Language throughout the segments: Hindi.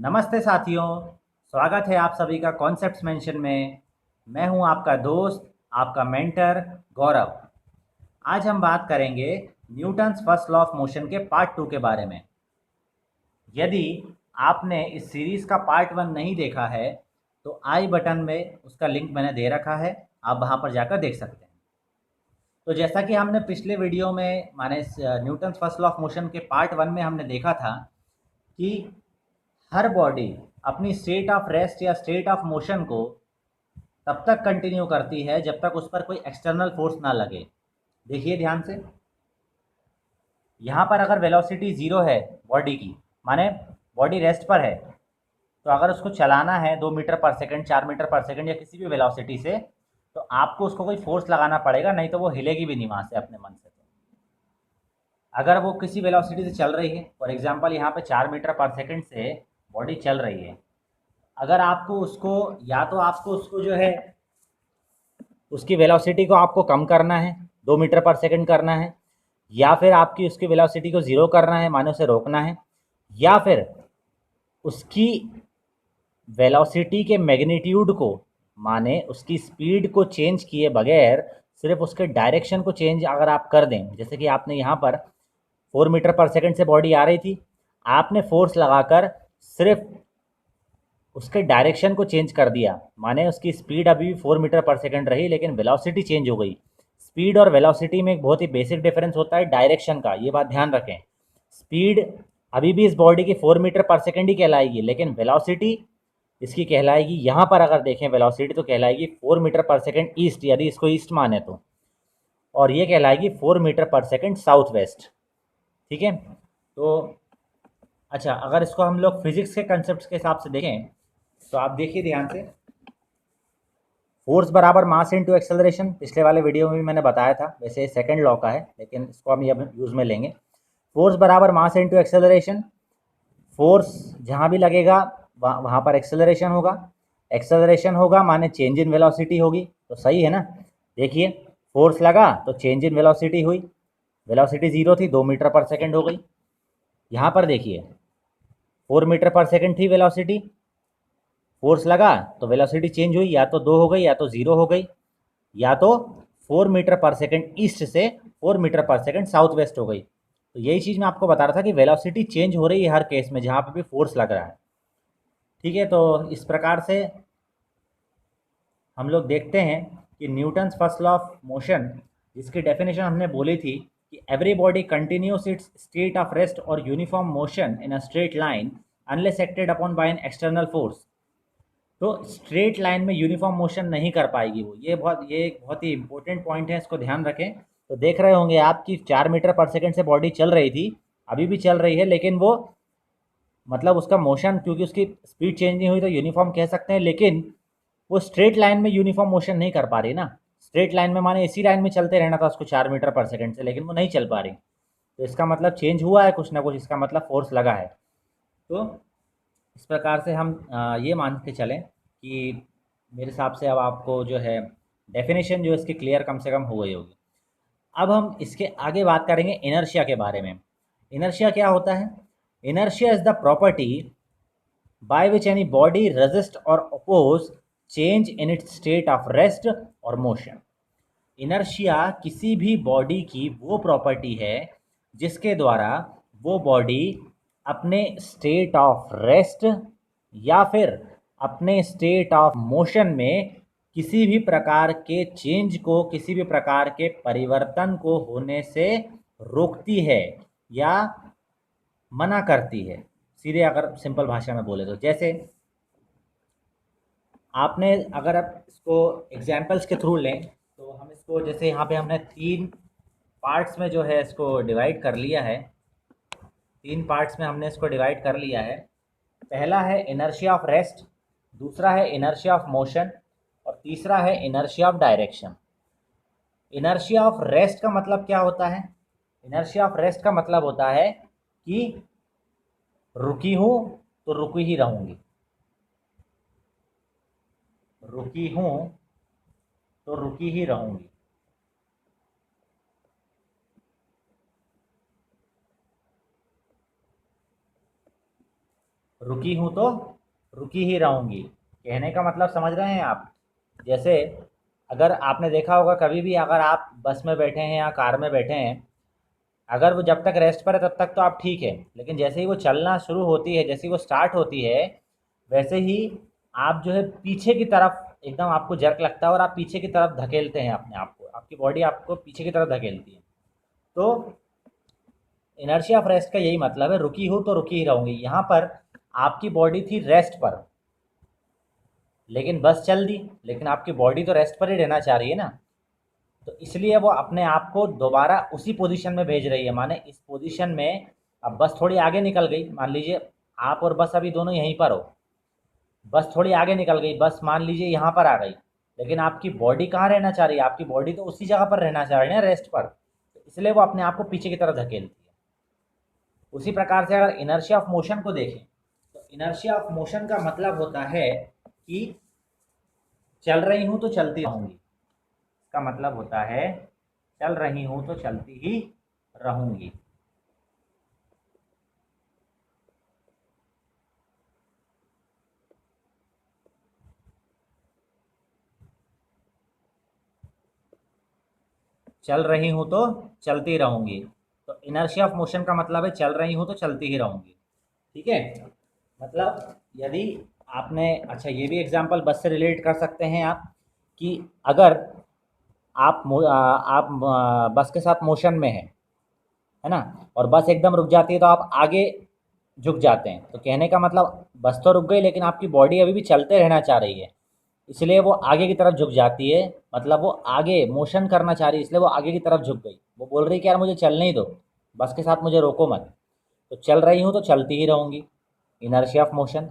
नमस्ते साथियों, स्वागत है आप सभी का कॉन्सेप्ट्स मेंशन में। मैं हूं आपका दोस्त, आपका मेंटर गौरव। आज हम बात करेंगे Newton's first law of motion के पार्ट 2 के बारे में। यदि आपने इस सीरीज़ का पार्ट 1 नहीं देखा है तो आई बटन में उसका लिंक मैंने दे रखा है, आप वहां पर जाकर देख सकते हैं। तो जैसा कि हमने पिछले वीडियो में माने Newton's first law of motion के पार्ट 1 में हमने देखा था कि हर बॉडी अपनी स्टेट ऑफ रेस्ट या स्टेट ऑफ मोशन को तब तक कंटिन्यू करती है जब तक उस पर कोई एक्सटर्नल फोर्स ना लगे। देखिए ध्यान से, यहाँ पर अगर वेलोसिटी ज़ीरो है बॉडी की, माने बॉडी रेस्ट पर है, तो अगर उसको चलाना है 2 मीटर पर सेकंड, 4 मीटर पर सेकंड या किसी भी वेलोसिटी से, तो आपको उसको कोई फोर्स लगाना पड़ेगा, नहीं तो वो हिलेगी भी नहीं वहाँ से अपने मन से। अगर वो किसी वेलोसिटी से चल रही है, फॉर एग्जांपल यहाँ पे 4 मीटर पर सेकंड से बॉडी चल रही है, अगर आपको उसको या तो आपको उसको जो है उसकी वेलोसिटी को आपको कम करना है, 2 मीटर पर सेकंड करना है, या फिर आपकी उसकी वेलोसिटी को ज़ीरो करना है, माने उसे रोकना है, या फिर उसकी वेलोसिटी के मैग्नीट्यूड को, माने उसकी स्पीड को चेंज किए बगैर सिर्फ उसके डायरेक्शन को चेंज अगर आप कर दें, जैसे कि आपने यहाँ पर 4 मीटर पर सेकंड से बॉडी आ रही थी, आपने फोर्स लगाकर सिर्फ उसके डायरेक्शन को चेंज कर दिया, माने उसकी स्पीड अभी भी 4 मीटर पर सेकंड रही लेकिन वेलोसिटी चेंज हो गई। स्पीड और वेलोसिटी में एक बहुत ही बेसिक डिफरेंस होता है डायरेक्शन का, ये बात ध्यान रखें। स्पीड अभी भी इस बॉडी की 4 मीटर पर सेकंड ही कहलाएगी, लेकिन वेलोसिटी इसकी कहलाएगी, यहाँ पर अगर देखें वेलोसिटी तो कहलाएगी 4 मीटर पर सेकंड ईस्ट, यदि इसको ईस्ट माने तो, और ये कहलाएगी 4 मीटर पर सेकंड साउथ वेस्ट। ठीक है, तो अच्छा, अगर इसको हम लोग फिजिक्स के कंसेप्ट के हिसाब से देखें तो आप देखिए ध्यान से, फोर्स बराबर मास इनटू एक्सेलरेशन, पिछले वाले वीडियो में भी मैंने बताया था, वैसे सेकंड लॉ का है लेकिन इसको हम ये यूज़ में लेंगे। फोर्स बराबर मास इनटू एक्सेलरेशन, फोर्स जहाँ भी लगेगा वहाँ पर एक्सेलरेशन होगा, एक्सेलरेशन होगा माने चेंज इन वेलोसिटी होगी, तो सही है ना। देखिए, फोर्स लगा तो चेंज इन वेलोसिटी हुई, वेलोसिटी ज़ीरो थी, 2 मीटर पर सेकंड हो गई। यहाँ पर देखिए 4 मीटर पर सेकंड थी वेलोसिटी, फोर्स लगा तो वेलोसिटी चेंज हुई, या तो 2 हो गई या तो 0 हो गई, या तो 4 मीटर पर सेकंड ईस्ट से 4 मीटर पर सेकंड साउथ वेस्ट हो गई। तो यही चीज़ मैं आपको बता रहा था कि वेलोसिटी चेंज हो रही है हर केस में जहाँ पर भी फोर्स लग रहा है। ठीक है, तो इस प्रकार से हम लोग देखते हैं कि Newton's first law of motion, जिसकी डेफिनेशन हमने बोली थी कि every body continues its state of rest और uniform motion in a straight line unless acted upon by an external force. तो स्ट्रेट लाइन में यूनिफॉर्म मोशन नहीं कर पाएगी वो, ये एक बहुत ही इंपॉर्टेंट पॉइंट है, इसको ध्यान रखें। तो देख रहे होंगे आप कि 4 मीटर पर सेकंड से बॉडी चल रही थी, अभी भी चल रही है, लेकिन वो मतलब उसका मोशन, क्योंकि उसकी स्पीड चेंज नहीं हुई तो यूनिफॉर्म कह सकते हैं, लेकिन वो स्ट्रेट लाइन में यूनिफॉर्म मोशन नहीं कर पा रही ना। स्ट्रेट लाइन में माने इसी लाइन में चलते रहना था उसको 4 मीटर पर सेकंड से, लेकिन वो नहीं चल पा रही, तो इसका मतलब चेंज हुआ है कुछ ना कुछ, इसका मतलब फोर्स लगा है। तो इस प्रकार से हम ये मान के चलें कि मेरे हिसाब से अब आपको जो है डेफिनेशन जो है इसकी क्लियर कम से कम हो गई होगी। अब हम इसके आगे बात करेंगे इनर्शिया के बारे में। इनर्शिया क्या होता है? Inertia is the property by which any body resist or oppose change in its state of rest or motion। Inertia किसी भी बॉडी की वो प्रॉपर्टी है जिसके द्वारा वो बॉडी अपने स्टेट ऑफ रेस्ट या फिर अपने स्टेट ऑफ मोशन में किसी भी प्रकार के चेंज को, किसी भी प्रकार के परिवर्तन को होने से रोकती है या मना करती है। सीधे अगर सिंपल भाषा में बोले तो, जैसे आपने अगर आप इसको एग्जाम्पल्स के थ्रू लें तो हम इसको, जैसे यहाँ पे हमने 3 पार्ट्स में जो है इसको डिवाइड कर लिया है, 3 पार्ट्स में हमने इसको डिवाइड कर लिया है। पहला है इनर्शिया ऑफ रेस्ट, दूसरा है इनर्शिया ऑफ मोशन, और तीसरा है inertia of direction. Inertia of rest का मतलब क्या होता है? इनर्शिया ऑफ रेस्ट का मतलब होता है कि रुकी हूँ तो रुकी ही रहूँगी, रुकी हूँ तो रुकी ही रहूँगी। रुकी हूँ तो रुकी ही रहूँगी। कहने का मतलब समझ रहे हैं आप? जैसे अगर आपने देखा होगा कभी भी, अगर आप बस में बैठे हैं या कार में बैठे हैं, अगर वो जब तक रेस्ट पर है तब तक तो आप ठीक है, लेकिन जैसे ही वो चलना शुरू होती है, जैसे ही वो स्टार्ट होती है, वैसे ही आप जो है पीछे की तरफ एकदम आपको जर्क लगता है और आप पीछे की तरफ धकेलते हैं अपने आप को, आपकी बॉडी आपको पीछे की तरफ धकेलती है। तो इनर्शिया ऑफ रेस्ट का यही मतलब है, रुकी हूँ तो रुकी ही रहूँगी। यहाँ पर आपकी बॉडी थी रेस्ट पर, लेकिन बस चल दी, लेकिन आपकी बॉडी तो रेस्ट पर ही रहना चाह रही है ना, तो इसलिए वो अपने आप को दोबारा उसी पोजीशन में भेज रही है। माने इस पोजीशन में अब बस थोड़ी आगे निकल गई, मान लीजिए आप और बस अभी दोनों यहीं पर हो, बस थोड़ी आगे निकल गई, बस मान लीजिए यहाँ पर आ गई, लेकिन आपकी बॉडी कहाँ रहना चाह रही है? आपकी बॉडी तो उसी जगह पर रहना चाह रही है ना, रेस्ट पर, तो इसलिए वो अपने आप को पीछे की तरफ धकेलती है। उसी प्रकार से अगर इनर्शिया ऑफ मोशन को देखें, तो इनर्शिया ऑफ मोशन का मतलब होता है कि चल रही हूँ तो चलती रहूँगी। इसका मतलब होता है चल रही हूँ तो चलती ही रहूँगी। चल रही हूँ तो चलती रहूँगी, तो इनर्शिया ऑफ मोशन का मतलब है चल रही हूँ तो चलती ही रहूँगी। ठीक है, मतलब यदि आपने, अच्छा ये भी एग्जांपल बस से रिलेट कर सकते हैं आप, कि अगर आप बस के साथ मोशन में हैं, है ना, और बस एकदम रुक जाती है तो आप आगे झुक जाते हैं, तो कहने का मतलब बस तो रुक गई लेकिन आपकी बॉडी अभी भी चलते रहना चाह रही है, इसलिए वो आगे की तरफ झुक जाती है। मतलब वो आगे मोशन करना चाह रही है, इसलिए वो आगे की तरफ झुक गई। वो बोल रही है कि यार मुझे चलने ही दो, बस के साथ मुझे रोको मत। तो चल रही हूँ तो चलती ही रहूँगी, inertia of motion.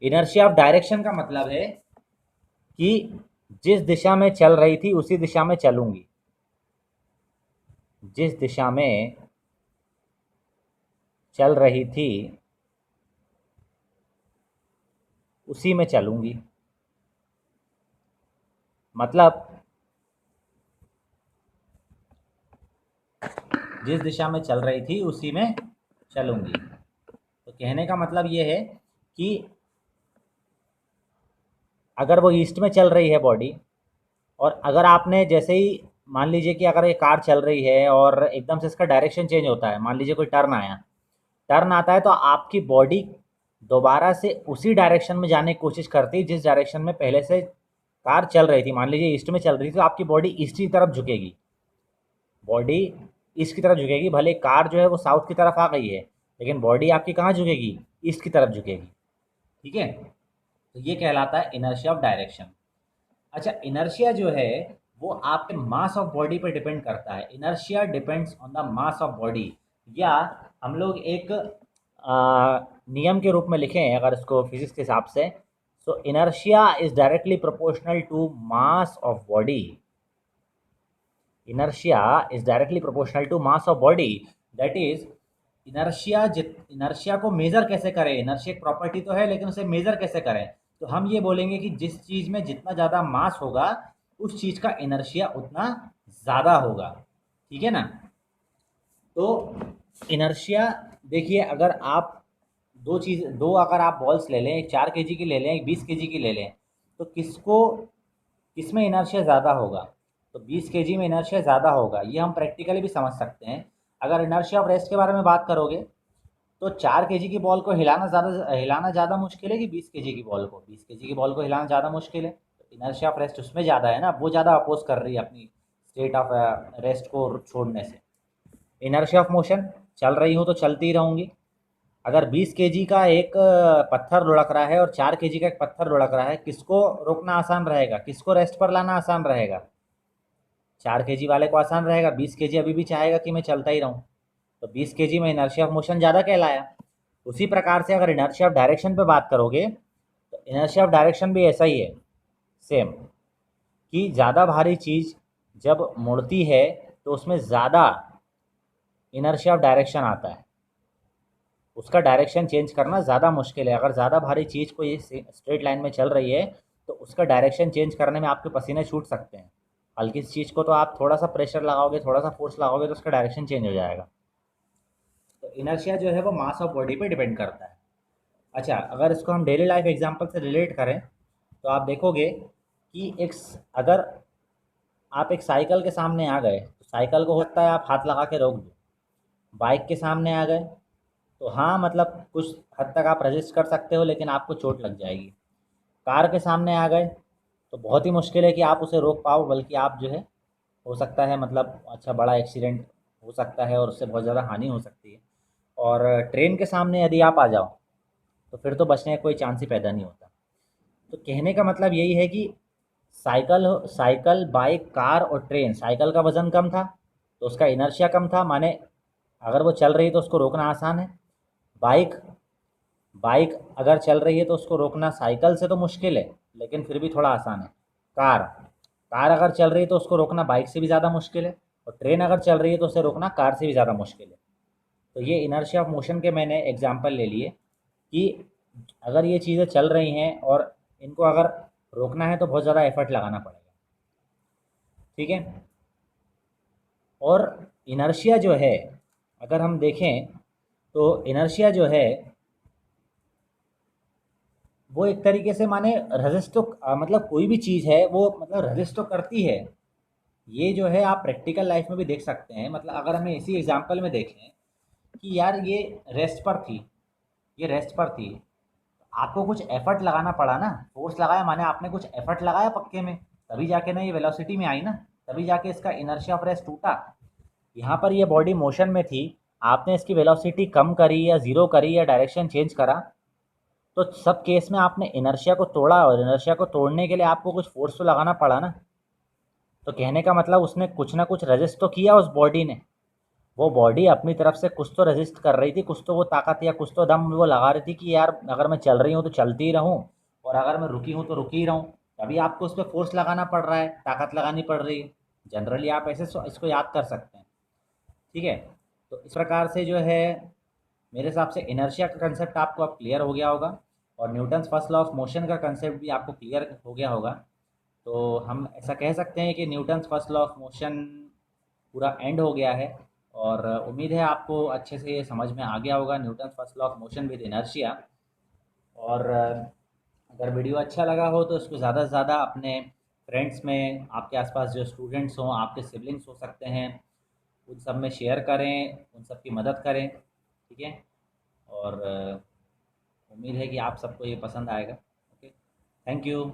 Inertia of direction का मतलब है कि जिस दिशा में चल रही थी उसी दिशा में चलूँगी, जिस दिशा में चल रही थी उसी में चलूँगी। मतलब जिस दिशा में चल रही थी उसी में चलूँगी। तो कहने का मतलब ये है कि अगर वो ईस्ट में चल रही है बॉडी, और अगर आपने जैसे ही, मान लीजिए कि अगर ये कार चल रही है और एकदम से इसका डायरेक्शन चेंज होता है, मान लीजिए कोई टर्न आया, टर्न आता है, तो आपकी बॉडी दोबारा से उसी डायरेक्शन में जाने की कोशिश करती है जिस डायरेक्शन में पहले से कार चल रही थी। मान लीजिए ईस्ट में चल रही थी तो आपकी बॉडी ईस्ट की तरफ झुकेगी, बॉडी ईस्ट की तरफ झुकेगी। भले कार जो है वो साउथ की तरफ आ गई है, लेकिन बॉडी आपकी कहाँ झुकेगी? ईस्ट की तरफ झुकेगी। ठीक है, तो ये कहलाता है इनर्शिया ऑफ डायरेक्शन। अच्छा, इनर्शिया जो है वो आपके मास ऑफ बॉडी पर डिपेंड करता है। Inertia depends on the mass of body, या हम लोग एक नियम के रूप में लिखें अगर इसको फिजिक्स के हिसाब से, तो inertia is directly proportional to mass of body. Inertia is directly proportional to mass of body. That is, inertia को मेज़र कैसे करें? इनर्शिया एक प्रॉपर्टी तो है, लेकिन उसे मेज़र कैसे करें? तो हम ये बोलेंगे कि जिस चीज़ में जितना ज़्यादा मास होगा उस चीज़ का इनर्शिया उतना ज़्यादा होगा। ठीक है ना? तो इनर्शिया देखिए, अगर आप दो अगर आप बॉल्स ले लें, एक 4 kg की ले लें, एक 20 kg की ले लें, तो किसमें इनर्शिया ज़्यादा होगा? तो 20 kg में इनर्शिया ज़्यादा होगा। ये हम प्रैक्टिकली भी समझ सकते हैं। अगर इनर्शिया ऑफ रेस्ट के बारे में बात करोगे, तो 4 kg की बॉल को हिलाना ज़्यादा मुश्किल है कि 20 kg की बॉल को? 20 kg की बॉल को हिलाना ज़्यादा मुश्किल है, तो इनर्शिया ऑफ रेस्ट उसमें ज़्यादा है ना, वो ज़्यादा अपोज कर रही है अपनी स्टेट ऑफ रेस्ट को छोड़ने से। इनर्शिया ऑफ मोशन, चल रही हूँ तो चलती ही रहूँगी। अगर 20 kg का एक पत्थर लुढ़क रहा है और 4 kg का एक पत्थर लुढ़क रहा है, किसको रोकना आसान रहेगा, किसको रेस्ट पर लाना आसान रहेगा? 4 kg वाले को आसान रहेगा। 20 kg अभी भी चाहेगा कि मैं चलता ही रहूँ, तो 20 kg में इनर्शिया ऑफ मोशन ज़्यादा कहलाया। उसी प्रकार से अगर इनर्शिया ऑफ डायरेक्शन पे बात करोगे, तो इनर्शिया ऑफ डायरेक्शन भी ऐसा ही है, सेम, कि ज़्यादा भारी चीज़ जब मुड़ती है तो उसमें ज़्यादा इनर्शिया ऑफ डायरेक्शन आता है, उसका डायरेक्शन चेंज करना ज़्यादा मुश्किल है। अगर ज़्यादा भारी चीज़ कोई स्ट्रेट लाइन में चल रही है तो उसका डायरेक्शन चेंज करने में आपके पसीने छूट सकते हैं। हल्की सी चीज़ को तो आप थोड़ा सा प्रेशर लगाओगे, थोड़ा सा फोर्स लगाओगे, तो उसका डायरेक्शन चेंज हो जाएगा। तो इनर्शिया जो है वो मास ऑफ बॉडी पे डिपेंड करता है। अच्छा, अगर इसको हम डेली लाइफ एग्जांपल से रिलेट करें तो आप देखोगे कि अगर आप एक साइकिल के सामने आ गए तो साइकिल को होता है आप हाथ लगा के रोक दो। बाइक के सामने आ गए तो हाँ, मतलब कुछ हद तक आप रजिस्ट कर सकते हो, लेकिन आपको चोट लग जाएगी। कार के सामने आ गए तो बहुत ही मुश्किल है कि आप उसे रोक पाओ, बल्कि आप जो है, हो सकता है मतलब अच्छा बड़ा एक्सीडेंट हो सकता है और उससे बहुत ज़्यादा हानि हो सकती है। और ट्रेन के सामने यदि आप आ जाओ तो फिर तो बचने का कोई चांस ही पैदा नहीं होता। तो कहने का मतलब यही है कि साइकिल, बाइक, कार और ट्रेन, साइकिल का वज़न कम था तो उसका इनर्शिया कम था, माने अगर वो चल रही तो उसको रोकना आसान है। बाइक बाइक अगर चल रही है तो उसको रोकना साइकिल से तो मुश्किल है, लेकिन फिर भी थोड़ा आसान है। कार कार अगर चल रही है तो उसको रोकना बाइक से भी ज़्यादा मुश्किल है। और ट्रेन अगर चल रही है तो उसे रोकना कार से भी ज़्यादा मुश्किल है। तो ये इनर्शिया ऑफ मोशन के मैंने एग्जाम्पल ले लिए कि अगर ये चीज़ें चल रही हैं और इनको अगर रोकना है तो बहुत ज़्यादा एफर्ट लगाना पड़ेगा। ठीक है। और इनर्शिया जो है, अगर हम देखें तो इनर्शिया जो है वो एक तरीके से माने रजिस्ट तो मतलब कोई भी चीज़ है वो मतलब रजिस्ट तो करती है। ये जो है आप प्रैक्टिकल लाइफ में भी देख सकते हैं। मतलब अगर हमें इसी एग्जांपल में देखें कि यार ये रेस्ट पर थी, ये रेस्ट पर थी, आपको कुछ एफर्ट लगाना पड़ा ना, फोर्स लगाया माने आपने कुछ एफर्ट लगाया पक्के में, तभी जाके ना ये वेलोसिटी में आई ना, तभी जाके इसका इनर्शिया ऑफ रेस्ट टूटा। यहाँ पर ये बॉडी मोशन में थी, आपने इसकी वेलोसिटी कम करी या ज़ीरो करी या डायरेक्शन चेंज करा, तो सब केस में आपने इनर्शिया को तोड़ा, और इनर्शिया को तोड़ने के लिए आपको कुछ फोर्स तो लगाना पड़ा ना। तो कहने का मतलब उसने कुछ ना कुछ रजिस्ट तो किया उस बॉडी ने। वो बॉडी अपनी तरफ से कुछ तो रजिस्ट कर रही थी, कुछ तो वो ताकत या कुछ तो दम वो लगा रही थी कि यार अगर मैं चल रही हूँ तो चलती ही रहूँ, और अगर मैं रुकी हूँ तो रुकी ही रहूँ। तभी आपको उस पर फोर्स लगाना पड़ रहा है, ताकत लगानी पड़ रही है। जनरली आप ऐसे इसको याद कर सकते हैं। ठीक है। तो इस प्रकार से जो है मेरे हिसाब से इनर्शिया का कंसेप्ट आपको अब क्लियर हो गया होगा, और Newton's first law of motion का कंसेप्ट भी आपको क्लियर हो गया होगा। तो हम ऐसा कह सकते हैं कि Newton's first law of motion पूरा एंड हो गया है। और उम्मीद है आपको अच्छे से ये समझ में आ गया होगा, Newton's first law of motion with inertia. और अगर वीडियो अच्छा लगा हो तो इसको ज़्यादा से ज़्यादा अपने फ्रेंड्स में, आपके आसपास जो स्टूडेंट्स हों, आपके सिबलिंग्स हो सकते हैं, उन सब में शेयर करें, उन सब की मदद करें। ठीक है। और उम्मीद है कि आप सबको ये पसंद आएगा। Okay, thank you.